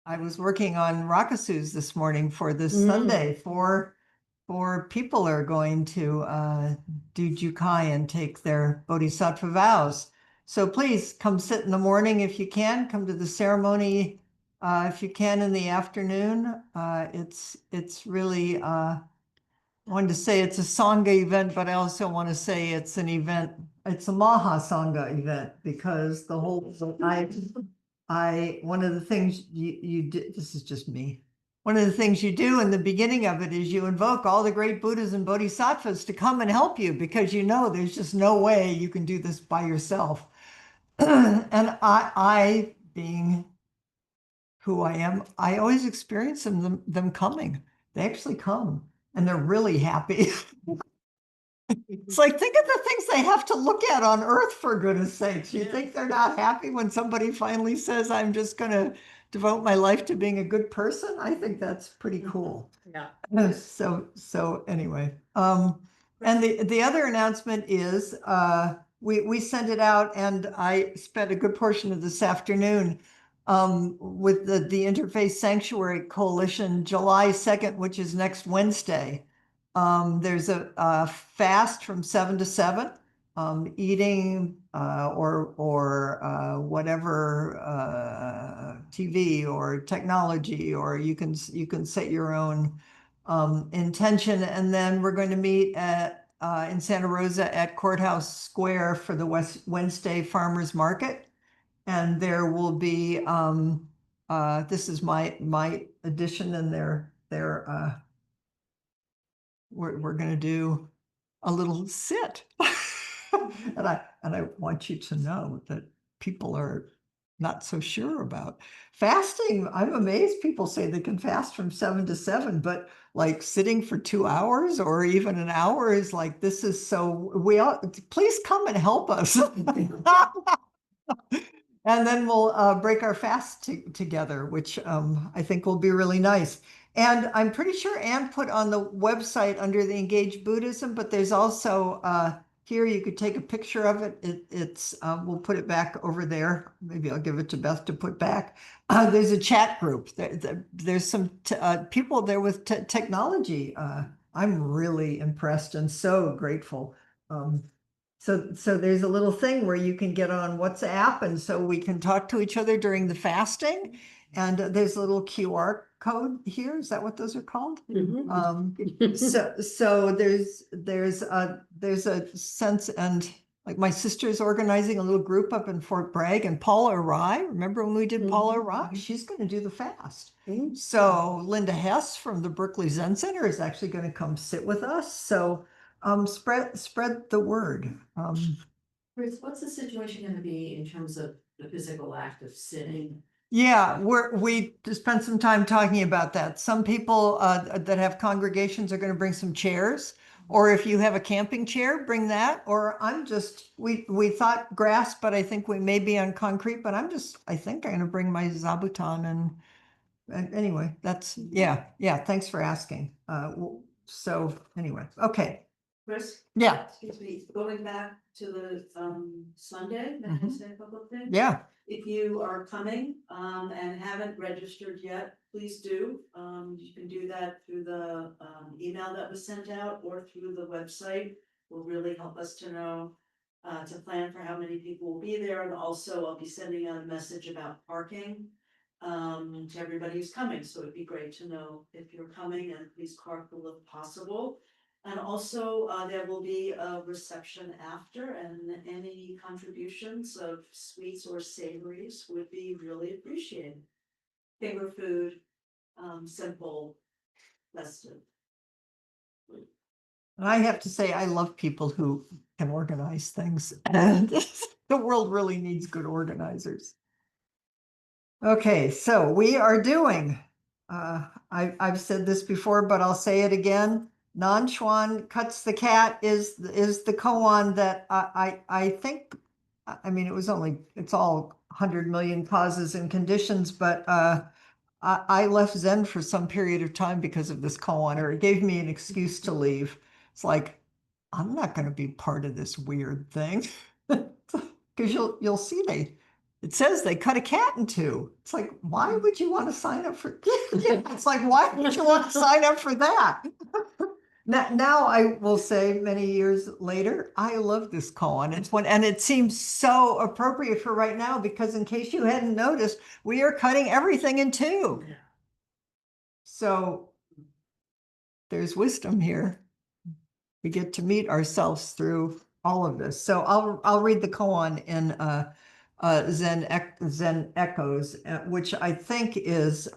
I was working on Rakasus this morning for this Sunday. Four people are going to do Jukai and take their Bodhisattva vows. So please come sit in the morning if you can. Come to the ceremony if you can in the afternoon. It's really I wanted to say it's a Sangha event, but I also want to say it's an event. It's a Maha Sangha event because the whole one of the things you did, this is just me. One of the things you do in the beginning of it is you invoke all the great Buddhas and Bodhisattvas to come and help you because you know there's just no way you can do this by yourself. And I, being who I am, I always experience them coming. They actually come and they're really happy. It's like, think of the things they have to look at on earth, for goodness sakes. You think they're not happy when somebody finally says, I'm just going to devote my life to being a good person? I think that's pretty cool. Yeah. So anyway, and the other announcement is we sent it out, and I spent a good portion of this afternoon with the Interfaith Sanctuary Coalition, July 2nd, which is next Wednesday. There's a fast from 7 to 7, eating or whatever TV or technology, or you can set your own intention, and then we're going to meet at in Santa Rosa at Courthouse Square for the Wednesday Farmers Market, and there will be this is my addition, and their we're going to do a little sit. And I want you to know that people are not so sure about fasting. I'm amazed people say they can fast from 7 to 7, but like sitting for 2 hours or even an hour is like, this is so, please come and help us. And then we'll break our fast together, which I think will be really nice. And I'm pretty sure Anne put on the website under the Engaged Buddhism, but there's also here, you could take a picture of it. It's we'll put it back over there. Maybe I'll give it to Beth to put back. There's a chat group. There's some people there with technology. I'm really impressed and so grateful. So there's a little thing where you can get on WhatsApp, and so we can talk to each other during the fasting. And there's a little QR code here. Is that what those are called? So there's a sense, and like my sister's organizing a little group up in Fort Bragg, and Paula Rye, remember when we did Paula Rye? She's going to do the fast. So Linda Hess from the Berkeley Zen Center is actually going to come sit with us. So spread the word. Chris, what's the situation going to be in terms of the physical act of sitting? Yeah, we spent some time talking about that. Some people that have congregations are going to bring some chairs, or if you have a camping chair, bring that. Or we thought grass, but I think we may be on concrete. But I think I'm going to bring my zabuton, and anyway, yeah. Thanks for asking. So anyway, okay. Chris? Yeah. Excuse me, going back to the Sunday, Wednesday public thing? Yeah. If you are coming and haven't registered yet, please do. You can do that through the email that was sent out or through the website. Will really help us to know to plan for how many people will be there. And also I'll be sending out a message about parking to everybody who's coming. So it'd be great to know if you're coming, and please carpool if possible. And also, there will be a reception after, and any contributions of sweets or savories would be really appreciated. Finger food, simple, festive. And I have to say, I love people who can organize things. And the world really needs good organizers. Okay, so we are doing, I've said this before, but I'll say it again. Nan Chuan Cuts the Cat is the koan that I think, I mean, it's all 100 million causes and conditions, but I left Zen for some period of time because of this koan, or it gave me an excuse to leave. It's like, I'm not going to be part of this weird thing. Because you'll see It says they cut a cat in two. It's like, why would you want to sign up for? It's like, why would you want to sign up for that? Now I will say, many years later, I love this koan. It's one, and it seems so appropriate for right now because, in case you hadn't noticed, we are cutting everything in two. So there's wisdom here. We get to meet ourselves through all of this. So I'll read the koan in Zen Echoes, which I think is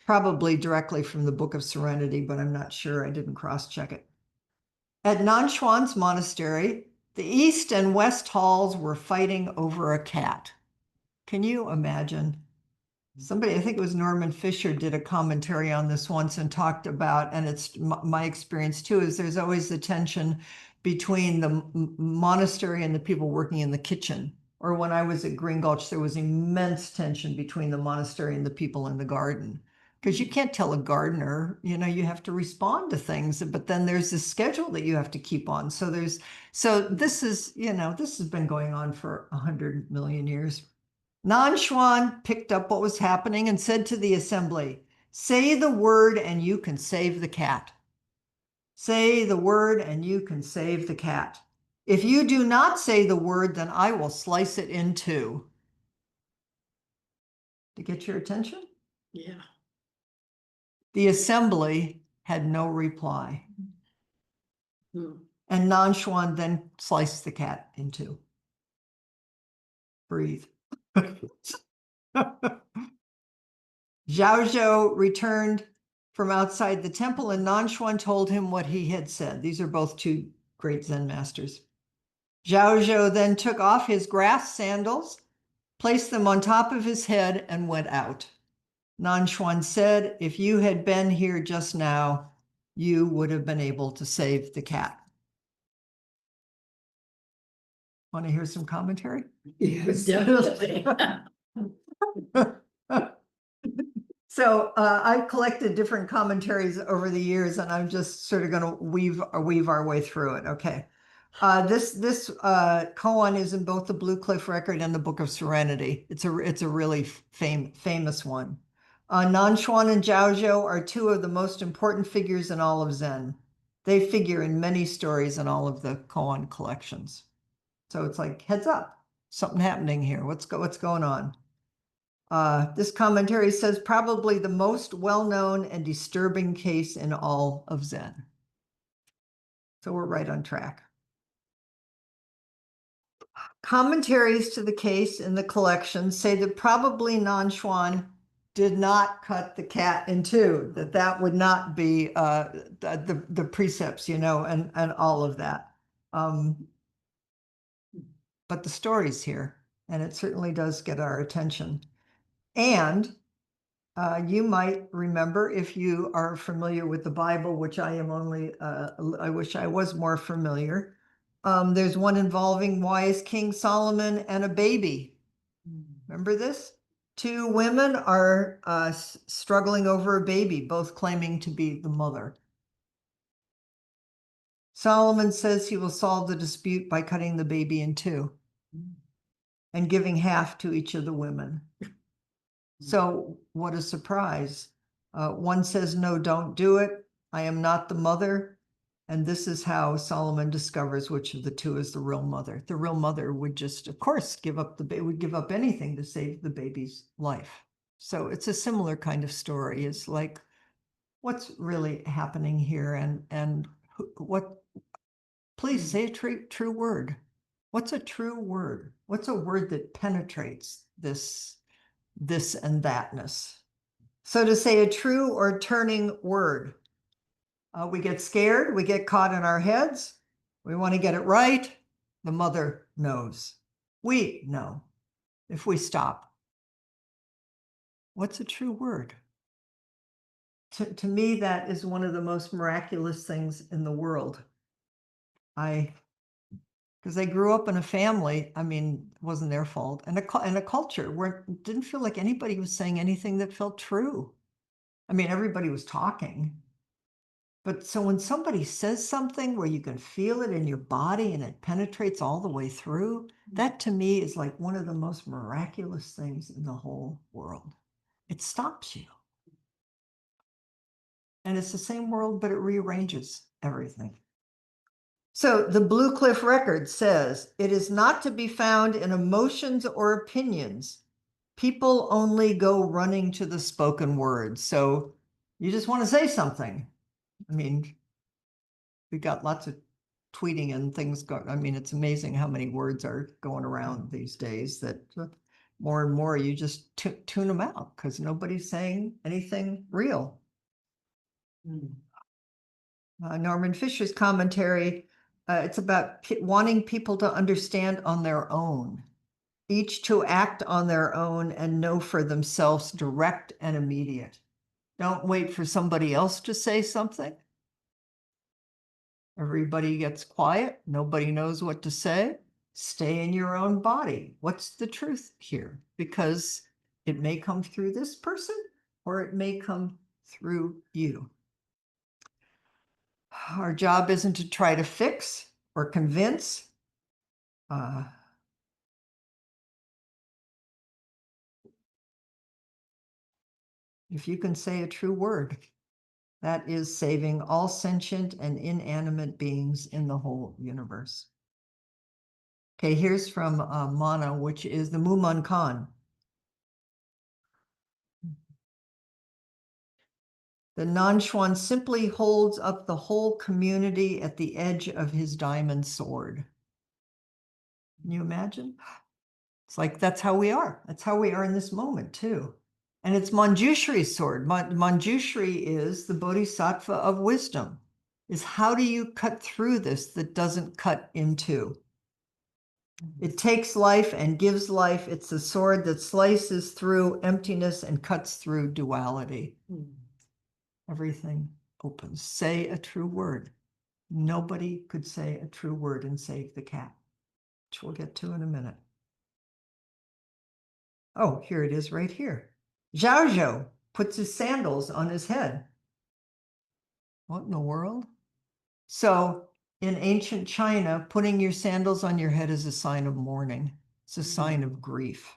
probably directly from the Book of Serenity, but I'm not sure. I didn't cross-check it. At Nanchuan's monastery, the east and west halls were fighting over a cat. Can you imagine? Somebody, I think it was Norman Fisher, did a commentary on this once and talked about, and it's my experience too, is there's always the tension between the monastery and the people working in the kitchen. Or when I was at Green Gulch, there was immense tension between the monastery and the people in the garden. Because you can't tell a gardener, you have to respond to things, but then there's this schedule that you have to keep on. So this is, this has been going on for 100 million years. Nanchuan picked up what was happening and said to the assembly, "Say the word and you can save the cat. Say the word and you can save the cat. If you do not say the word, then I will slice it in two." To get your attention? Yeah. The assembly had no reply. And Nanchuan then sliced the cat in two. Breathe. Zhao returned from outside the temple, and Nanchuan told him what he had said. These are both two great Zen masters. Zhao then took off his grass sandals, placed them on top of his head, and went out. Nanchuan said, "If you had been here just now, you would have been able to save the cat." Want to hear some commentary? Yes, definitely. So I've collected different commentaries over the years, and I'm just sort of going to weave our way through it. Okay. This koan is in both the Blue Cliff Record and the Book of Serenity. It's a really famous one. Nanchuan and Zhao are two of the most important figures in all of Zen. They figure in many stories in all of the koan collections. So it's like, heads up, something happening here. What's going on? This commentary says probably the most well-known and disturbing case in all of Zen. So we're right on track. Commentaries to the case in the collection say that probably Nanchuan did not cut the cat in two, that would not be the precepts, and all of that. But the story's here, and it certainly does get our attention. And you might remember, if you are familiar with the Bible, which I am only, I wish I was more familiar. There's one involving wise King Solomon and a baby. Remember this? Two women are struggling over a baby, both claiming to be the mother. Solomon says he will solve the dispute by cutting the baby in two and giving half to each of the women. So what a surprise. One says, "No, don't do it. I am not the mother." And this is how Solomon discovers which of the two is the real mother. The real mother would just, of course, give up would give up anything to save the baby's life. So it's a similar kind of story. It's like, what's really happening here? And what, please say a true word. What's a true word? What's a word that penetrates this and thatness? So to say a true or turning word, we get scared, we get caught in our heads, we want to get it right. The mother knows. We know if we stop. What's a true word? To me, that is one of the most miraculous things in the world. Because I grew up in a family, I mean, it wasn't their fault, and a culture where it didn't feel like anybody was saying anything that felt true. I mean, everybody was talking, But so when somebody says something where you can feel it in your body and it penetrates all the way through, that to me is like one of the most miraculous things in the whole world. It stops you. And it's the same world, but it rearranges everything. So the Blue Cliff Record says, it is not to be found in emotions or opinions. People only go running to the spoken word. So you just want to say something. I mean, we got lots of tweeting and things going. I mean, it's amazing how many words are going around these days that more and more you just tune them out because nobody's saying anything real. Norman Fisher's commentary, it's about wanting people to understand on their own, each to act on their own and know for themselves direct and immediate. Don't wait for somebody else to say something. Everybody gets quiet. Nobody knows what to say. Stay in your own body. What's the truth here? Because it may come through this person or it may come through you. Our job isn't to try to fix or convince. If you can say a true word, that is saving all sentient and inanimate beings in the whole universe. Okay, here's from Mana, which is the Mumun Khan. The Nanchuan simply holds up the whole community at the edge of his diamond sword. Can you imagine? It's like, that's how we are. That's how we are in this moment too. And it's Manjushri's sword. Manjushri is the bodhisattva of wisdom. Is how do you cut through this that doesn't cut into? It takes life and gives life. It's a sword that slices through emptiness and cuts through duality. Everything opens. Say a true word. Nobody could say a true word and save the cat, which we'll get to in a minute. Oh, here it is right here. Zhao Zhou puts his sandals on his head. What in the world? So in ancient China, putting your sandals on your head is a sign of mourning. It's a sign of grief.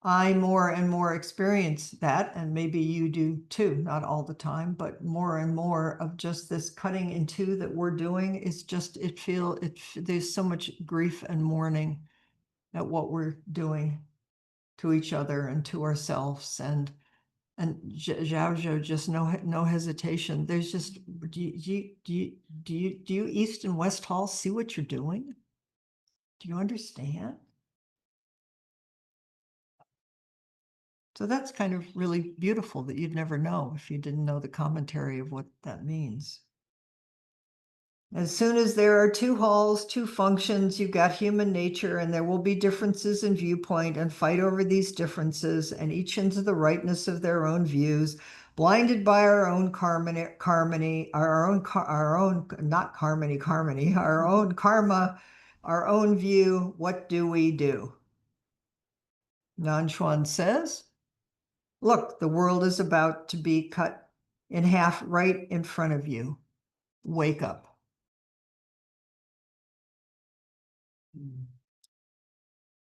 I more and more experience that, and maybe you do too, not all the time, but more and more of just this cutting in two that we're doing is just, there's so much grief and mourning at what we're doing to each other and to ourselves. And Zhao Zhou, just no hesitation. There's just, do you East and West Hall see what you're doing? Do you understand? So that's kind of really beautiful that you'd never know if you didn't know the commentary of what that means. As soon as there are two halls, two functions, you've got human nature, and there will be differences in viewpoint and fight over these differences, and each into the rightness of their own views, blinded by our own karma, our own view. What do we do? Nanchuan says, look, the world is about to be cut in half right in front of you. Wake up.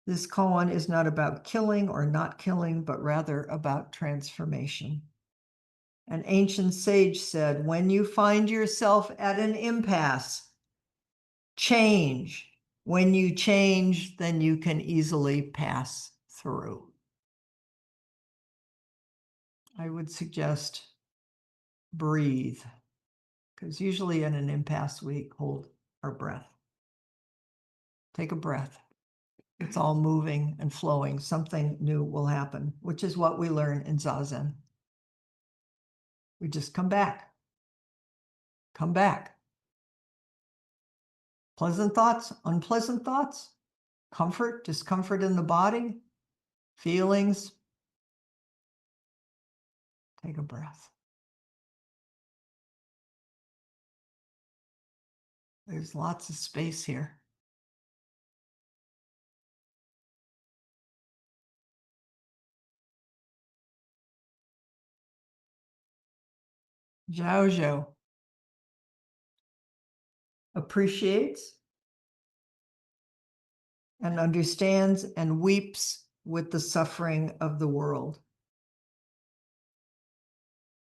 This koan is not about killing or not killing, but rather about transformation. An ancient sage said, when you find yourself at an impasse, change. When you change, then you can easily pass through. I would suggest breathe, because usually in an impasse, we hold our breath. Take a breath. It's all moving and flowing. Something new will happen, which is what we learn in Zazen. We just come back. Come back. Pleasant thoughts, unpleasant thoughts, comfort, discomfort in the body, feelings. Take a breath. There's lots of space here. Zhao Zhou. Appreciates and understands and weeps with the suffering of the world.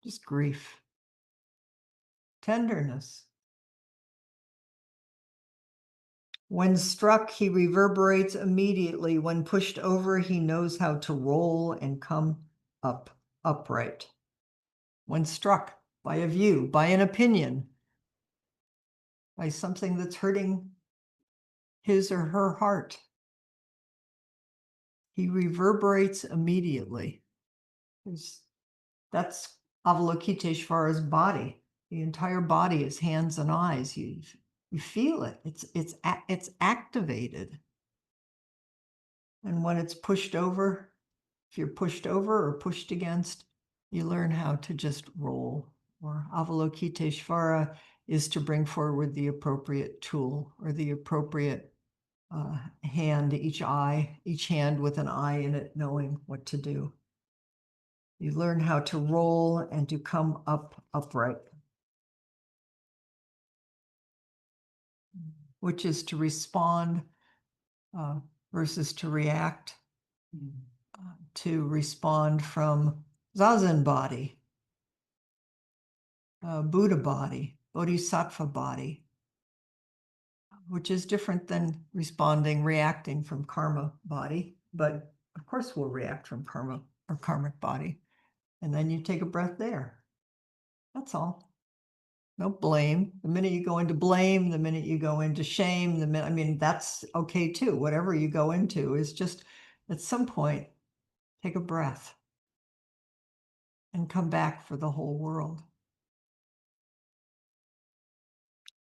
Just grief. Tenderness. When struck, he reverberates immediately. When pushed over, he knows how to roll and come up upright. When struck by a view, by an opinion, by something that's hurting his or her heart, he reverberates immediately. That's Avalokiteshvara's body. The entire body is hands and eyes. You feel it. It's activated. And when it's pushed over, if you're pushed over or pushed against, you learn how to just roll. Or Avalokiteshvara is to bring forward the appropriate tool or the appropriate hand, each hand with an eye in it, knowing what to do. You learn how to roll and to come up upright, which is to respond versus to react, to respond from Zazen body, Buddha body, Bodhisattva body, which is different than reacting from karma body. But of course we'll react from karma or karmic body. And then you take a breath there. That's all. No blame. The minute you go into blame, the minute you go into shame, I mean, that's okay too. Whatever you go into is just at some point, take a breath and come back for the whole world.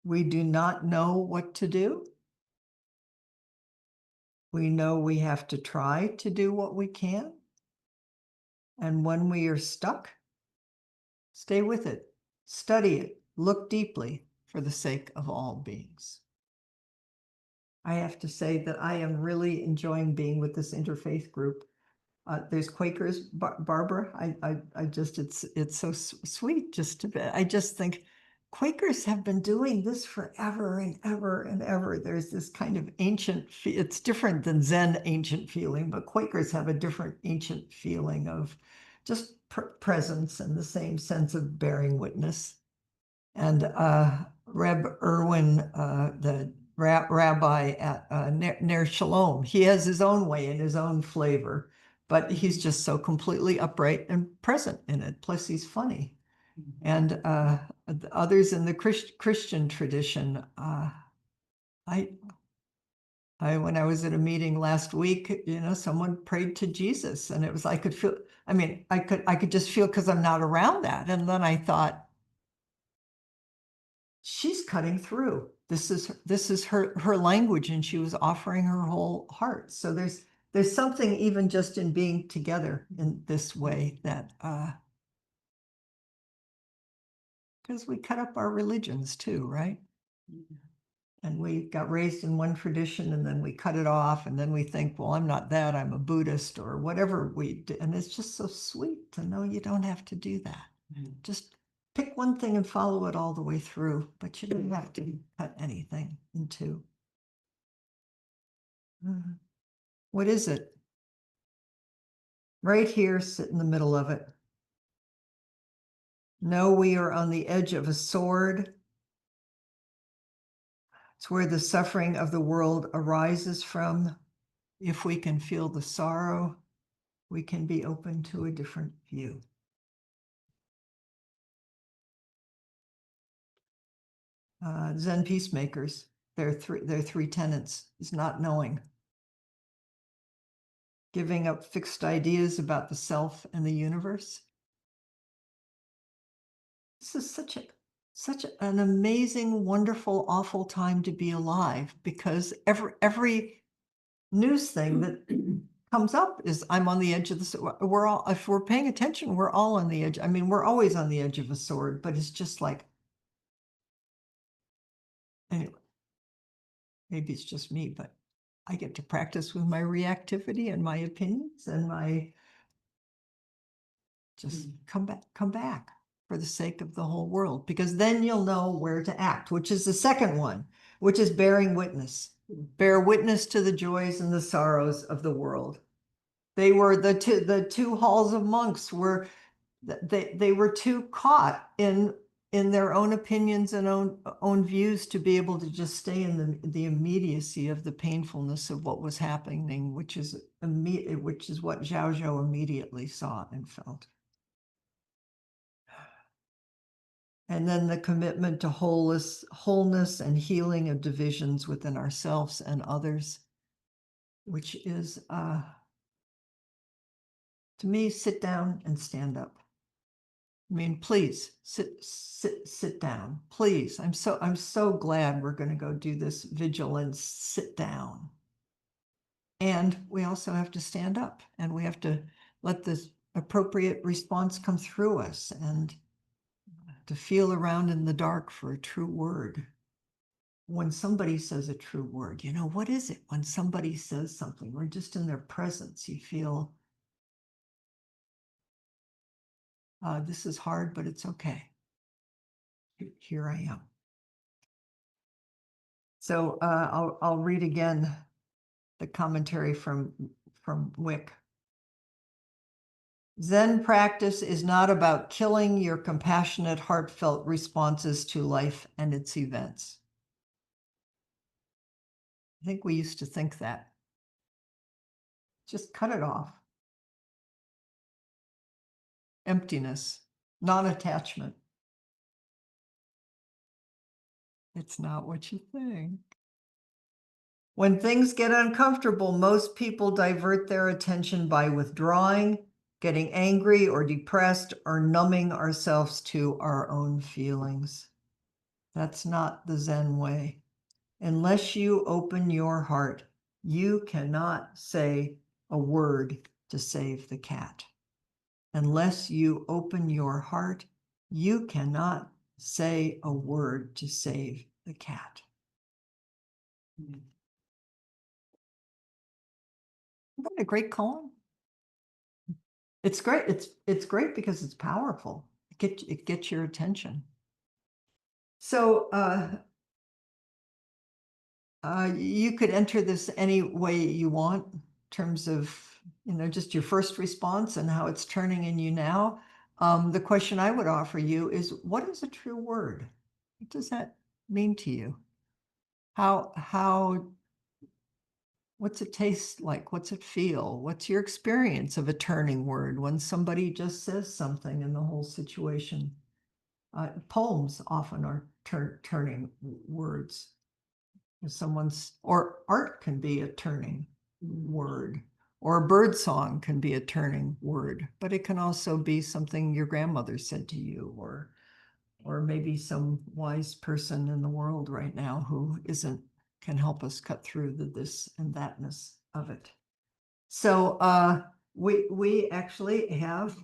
We do not know what to do. We know we have to try to do what we can. And when we are stuck, stay with it, study it, look deeply for the sake of all beings. I have to say that I am really enjoying being with this interfaith group. There's Quakers, Barbara. I just, it's so sweet just to be, I just think Quakers have been doing this forever and ever and ever. There's this kind of ancient, it's different than Zen ancient feeling, but Quakers have a different ancient feeling of just presence and the same sense of bearing witness. And Reb Irwin, the rabbi at Ner Shalom, he has his own way and his own flavor, but he's just so completely upright and present in it. Plus, he's funny. And others in the Christian tradition, when I was at a meeting last week, someone prayed to Jesus, and it was, I could feel, I mean, I could just feel, because I'm not around that. And then I thought, she's cutting through. This is her language, and she was offering her whole heart. So there's something even just in being together in this way that because we cut up our religions too, right? And we got raised in one tradition, and then we cut it off, and then we think, well, I'm not that, I'm a Buddhist or whatever we do. And it's just so sweet to know you don't have to do that. Just pick one thing and follow it all the way through, but you don't have to cut anything in two. What is it? Right here, sit in the middle of it. Know we are on the edge of a sword. It's where the suffering of the world arises from. If we can feel the sorrow, we can be open to a different view. Zen peacemakers, their three tenets is not knowing, giving up fixed ideas about the self and the universe. This is such an amazing, wonderful, awful time to be alive, because every news thing that comes up is, I'm on the edge of the, we're all, if we're paying attention, we're all on the edge. I mean, we're always on the edge of a sword, but it's just like, anyway, maybe it's just me, but I get to practice with my reactivity and my opinions and my, just come back. for the sake of the whole world, because then you'll know where to act, which is the second one, which is bearing witness. Bear witness to the joys and the sorrows of the world. They were the two halls of monks were they were too caught in their own opinions and own views to be able to just stay in the immediacy of the painfulness of what was happening, which is what Zhao Zhou immediately saw and felt. And then the commitment to wholeness and healing of divisions within ourselves and others, which is, to me, sit down and stand up. I mean, please sit down, please. I'm so glad we're going to go do this vigil and sit down. And we also have to stand up, and we have to let this appropriate response come through us, and to feel around in the dark for a true word. When somebody says a true word, what is it? When somebody says something, or just in their presence, you feel, this is hard, but it's okay. Here I am. So I'll read again the commentary from Wick. Zen practice is not about killing your compassionate, heartfelt responses to life and its events. I think we used to think that. Just cut it off. Emptiness, non-attachment. It's not what you think. When things get uncomfortable, most people divert their attention by withdrawing, getting angry or depressed, or numbing ourselves to our own feelings. That's not the Zen way. Unless you open your heart, you cannot say a word to save the cat. Unless you open your heart, you cannot say a word to save the cat. Isn't that a great koan? It's great. It's great because it's powerful. It gets your attention. So you could enter this any way you want in terms of just your first response and how it's turning in you now. The question I would offer you is, what is a true word? What does that mean to you? What's it taste like? What's it feel? What's your experience of a turning word when somebody just says something and the whole situation? Poems often are turning words. Or art can be a turning word, or a bird song can be a turning word, but it can also be something your grandmother said to you, or maybe some wise person in the world right now who can help us cut through the this and thatness of it. So we actually have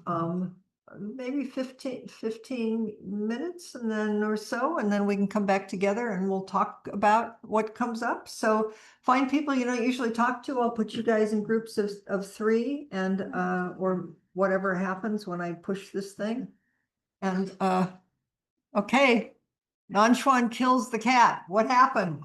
maybe 15 minutes and then we can come back together and we'll talk about what comes up. So find people you don't usually talk to. I'll put you guys in groups of 3 and or whatever happens when I push this thing. And okay, Nanchuan kills the cat. What happened?